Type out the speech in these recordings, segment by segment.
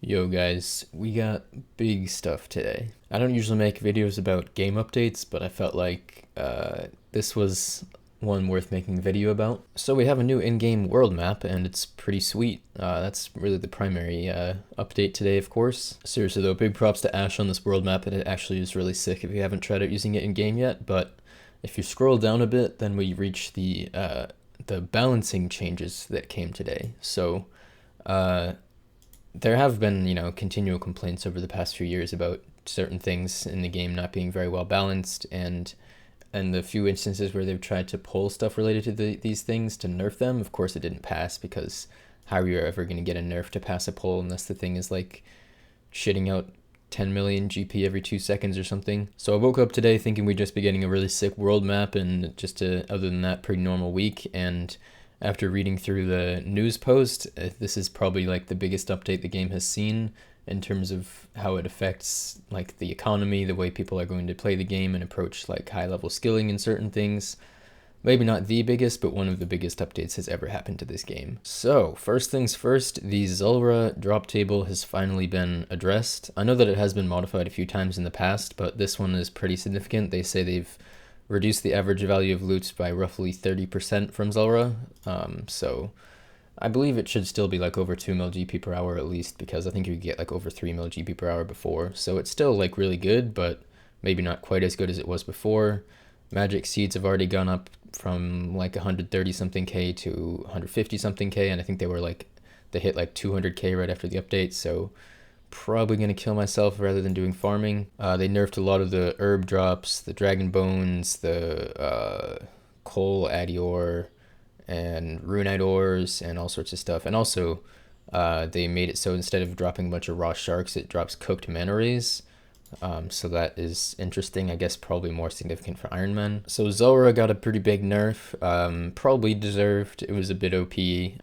Yo guys, we got big stuff today. I don't usually make videos about game updates, but I felt like this was one worth making a video about. So we have a new in-game world map and it's pretty sweet. That's really the primary update today, of course. Seriously though, big props to Ash on this world map, and it actually is really sick if you haven't tried out using it in-game yet, but if you scroll down a bit, then we reach the balancing changes that came today. So there have been, continual complaints over the past few years about certain things in the game not being very well balanced, and the few instances where they've tried to pull stuff related to these things to nerf them. Of course, it didn't pass, because how are you ever going to get a nerf to pass a pull unless the thing is like shitting out 10 million GP every 2 seconds or something. So I woke up today thinking we'd just be getting a really sick world map, and just other than that, pretty normal week. And after reading through the news post, this is probably like the biggest update the game has seen in terms of how it affects like the economy, the way people are going to play the game and approach like high level skilling in certain things. Maybe not the biggest, but one of the biggest updates has ever happened to this game. So first things first, the Zora drop table has finally been addressed. I know that it has been modified a few times in the past, but this one is pretty significant. They say they've reduced the average value of loot by roughly 30% from Zora. So I believe it should still be like over 2 mil GP per hour at least, because I think you could get like over 3 mil GP per hour before. So it's still like really good, but maybe not quite as good as it was before. Magic seeds have already gone up from like 130 something K to 150 something K, and I think they hit like 200K right after the update. So probably going to kill myself rather than doing farming. They nerfed a lot of the herb drops, the dragon bones, the coal addy ore, and runite ores, and all sorts of stuff. And also they made it so instead of dropping a bunch of raw sharks, it drops cooked manta rays. So that is interesting, I guess probably more significant for Iron Man. So Zora got a pretty big nerf, probably deserved. It was a bit OP,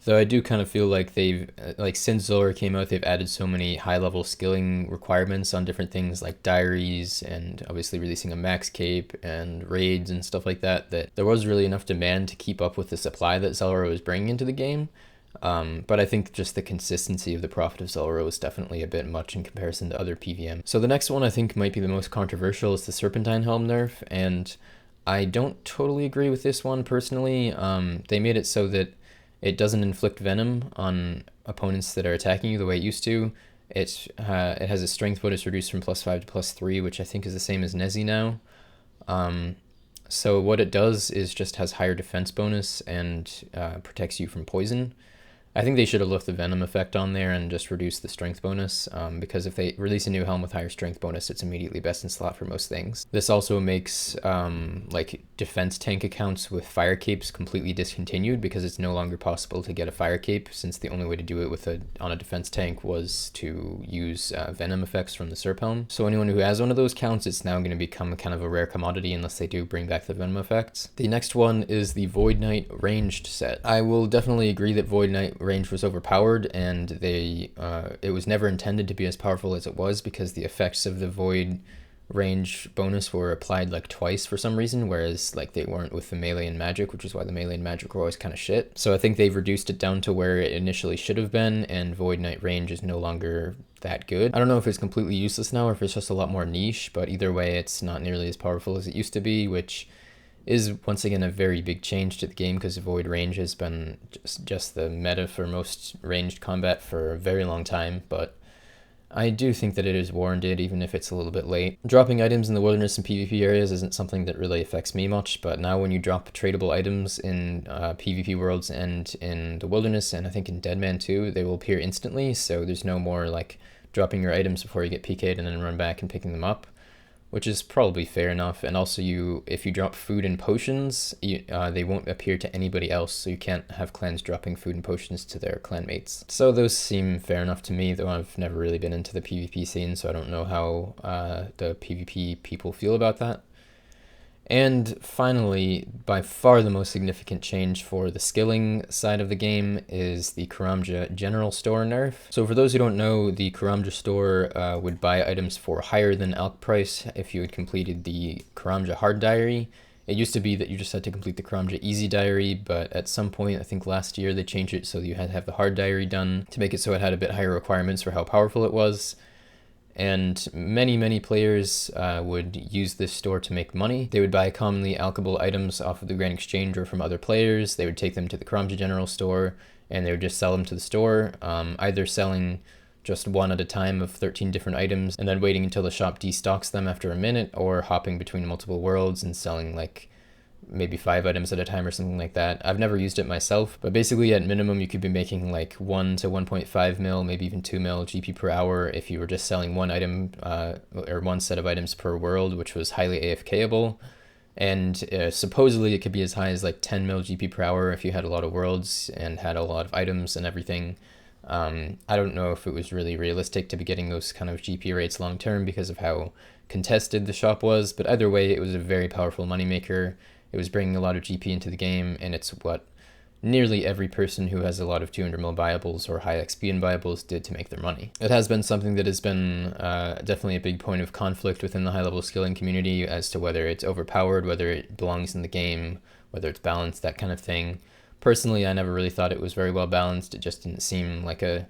though I do kind of feel like they've, since Zora came out, they've added so many high-level skilling requirements on different things like diaries, and obviously releasing a max cape and raids and stuff like that, that there was really enough demand to keep up with the supply that Zora was bringing into the game. But I think just the consistency of the profit of Zora was definitely a bit much in comparison to other PVM. So the next one I think might be the most controversial is the Serpentine helm nerf, and I don't totally agree with this one personally. They made it so that it doesn't inflict venom on opponents that are attacking you the way it used to. It has a strength bonus reduced from +5 to +3, which I think is the same as Nezi now. So what it does is just has higher defense bonus and protects you from poison. I think they should have left the venom effect on there and just reduced the strength bonus, because if they release a new helm with higher strength bonus, it's immediately best in slot for most things. This also makes like defense tank accounts with fire capes completely discontinued, because it's no longer possible to get a fire cape, since the only way to do it with on a defense tank was to use venom effects from the Serp helm. So anyone who has one of those counts, it's now going to become kind of a rare commodity unless they do bring back the venom effects. The next one is the Void Knight ranged set. I will definitely agree that Void Knight range was overpowered, and it was never intended to be as powerful as it was, because the effects of the void range bonus were applied like twice for some reason, whereas like they weren't with the melee and magic, which is why the melee and magic were always kind of shit. So I think they've reduced it down to where it initially should have been, and Void Knight range is no longer that good. I don't know if it's completely useless now or if it's just a lot more niche, but either way it's not nearly as powerful as it used to be, which is once again a very big change to the game, because void range has been just the meta for most ranged combat for a very long time. But I do think that it is warranted, even if it's a little bit late. Dropping items in the wilderness and PvP areas isn't something that really affects me much, but now when you drop tradable items in PvP worlds and in the wilderness, and I think in Deadman too, they will appear instantly, so there's no more like dropping your items before you get PK'd and then run back and picking them up, which is probably fair enough. And also, if you drop food and potions, they won't appear to anybody else, so you can't have clans dropping food and potions to their clanmates. So those seem fair enough to me, though I've never really been into the PvP scene, so I don't know how the PvP people feel about that. And finally, by far the most significant change for the skilling side of the game is the Karamja General Store nerf. So for those who don't know, the Karamja Store would buy items for higher than alch price if you had completed the Karamja Hard Diary, It used to be that you just had to complete the Karamja Easy Diary, but at some point, I think last year, they changed it so you had to have the Hard Diary done to make it so it had a bit higher requirements for how powerful it was. And many players would use this store to make money. They would buy commonly alchable items off of the Grand Exchange or from other players. They would take them to the Karamja General Store, and they would just sell them to the store, either selling just one at a time of 13 different items and then waiting until the shop destocks them after a minute, or hopping between multiple worlds and selling like maybe 5 items at a time or something like that. I've never used it myself, but basically at minimum you could be making like 1 to 1.5 mil, maybe even 2 mil GP per hour if you were just selling one item or one set of items per world, which was highly AFKable. And supposedly it could be as high as like 10 mil GP per hour if you had a lot of worlds and had a lot of items and everything. I don't know if it was really realistic to be getting those kind of GP rates long term because of how contested the shop was, but either way it was a very powerful moneymaker. It was bringing a lot of GP into the game, and it's what nearly every person who has a lot of 200 mil viables or high XP viables did to make their money. It has been something that has been definitely a big point of conflict within the high-level skilling community as to whether it's overpowered, whether it belongs in the game, whether it's balanced, that kind of thing. Personally, I never really thought it was very well balanced. It just didn't seem like a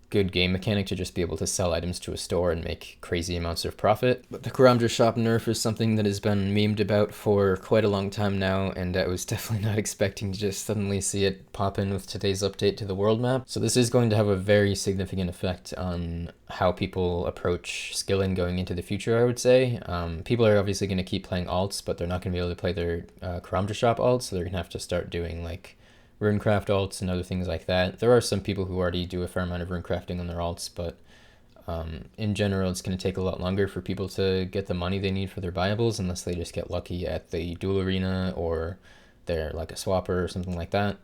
good game mechanic to just be able to sell items to a store and make crazy amounts of profit. But the Karamja shop nerf is something that has been memed about for quite a long time now, and I was definitely not expecting to just suddenly see it pop in with today's update to the world map. So this is going to have a very significant effect on how people approach skilling going into the future, I would say. People are obviously going to keep playing alts, but they're not going to be able to play their Karamja shop alts, so they're going to have to start doing like runecraft alts and other things like that. There are some people who already do a fair amount of runecrafting on their alts, but in general, it's going to take a lot longer for people to get the money they need for their viables unless they just get lucky at the duel arena or they're like a swapper or something like that.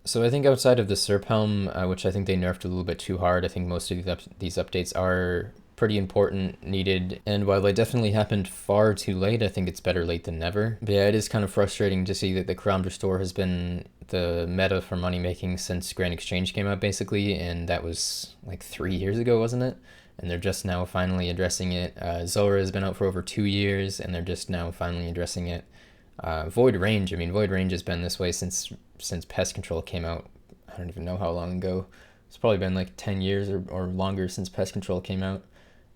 So I think outside of the Serpentine, which I think they nerfed a little bit too hard, I think most of these updates are pretty important, needed, and while they definitely happened far too late, I think it's better late than never. But yeah, it is kind of frustrating to see that the Karamja store has been the meta for money making since Grand Exchange came out, basically, and that was like 3 years ago, wasn't it? And they're just now finally addressing it. Zora has been out for over 2 years, and they're just now finally addressing it. Void Range has been this way since Pest Control came out. I don't even know how long ago. It's probably been like 10 years or longer since Pest Control came out.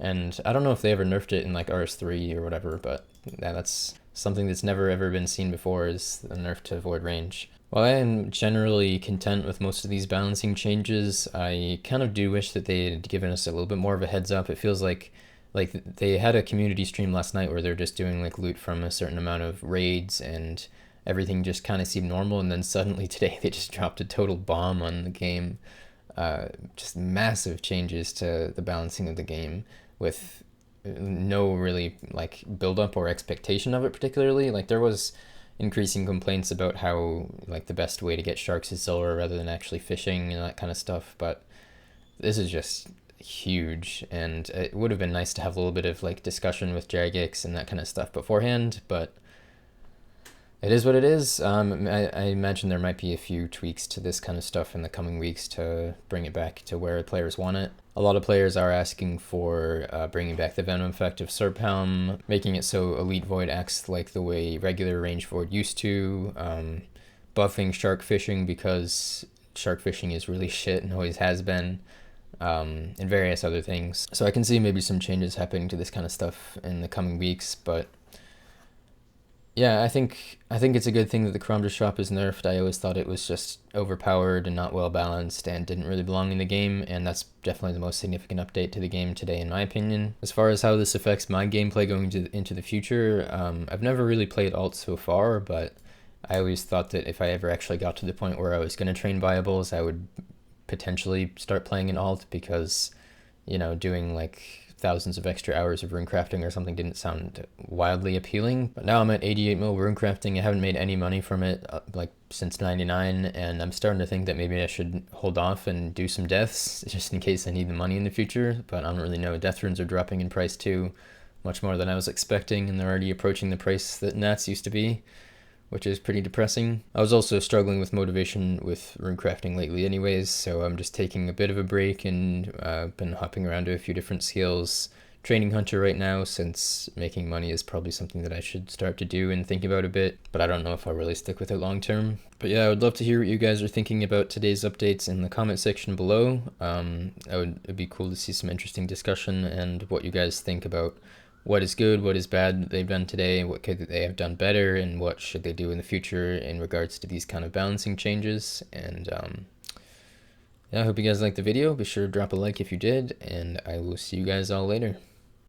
And I don't know if they ever nerfed it in like RS3 or whatever, but yeah, that's something that's never ever been seen before, is the nerf to Void Range. While I am generally content with most of these balancing changes, I kind of do wish that they had given us a little bit more of a heads up. It feels like they had a community stream last night where they're just doing like loot from a certain amount of raids and everything just kind of seemed normal, and then suddenly today they just dropped a total bomb on the game. Just massive changes to the balancing of the game with no really like build up or expectation of it particularly. Like there was increasing complaints about how like the best way to get sharks is Zora rather than actually fishing and that kind of stuff, but this is just huge, and it would have been nice to have a little bit of like discussion with Jagex and that kind of stuff beforehand, but it is what it is. I imagine there might be a few tweaks to this kind of stuff in the coming weeks to bring it back to where players want it. A lot of players are asking for bringing back the Venom effect of Serpentine, making it so Elite Void acts like the way regular range Void used to, buffing shark fishing because shark fishing is really shit and always has been, and various other things. So I can see maybe some changes happening to this kind of stuff in the coming weeks, but yeah, I think it's a good thing that the Karamja shop is nerfed. I always thought it was just overpowered and not well balanced and didn't really belong in the game, and that's definitely the most significant update to the game today in my opinion. As far as how this affects my gameplay going into the future, I've never really played alt so far, but I always thought that if I ever actually got to the point where I was going to train viables, I would potentially start playing an alt because, you know, doing like thousands of extra hours of runecrafting or something didn't sound wildly appealing. But now I'm at 88 mil runecrafting. I haven't made any money from it like since 99, and I'm starting to think that maybe I should hold off and do some deaths just in case I need the money in the future. But I don't really know. Death runes are dropping in price too, much more than I was expecting, and they're already approaching the price that Nats used to be, which is pretty depressing. I was also struggling with motivation with runecrafting lately anyways, so I'm just taking a bit of a break and been hopping around to a few different skills, training hunter right now, since making money is probably something that I should start to do and think about a bit, but I don't know if I'll really stick with it long term. But yeah, I would love to hear what you guys are thinking about today's updates in the comment section below. It'd be cool to see some interesting discussion and what you guys think about what is good, what is bad that they've done today, what could they have done better, and what should they do in the future in regards to these kind of balancing changes. And yeah, I hope you guys liked the video. Be sure to drop a like if you did, and I will see you guys all later.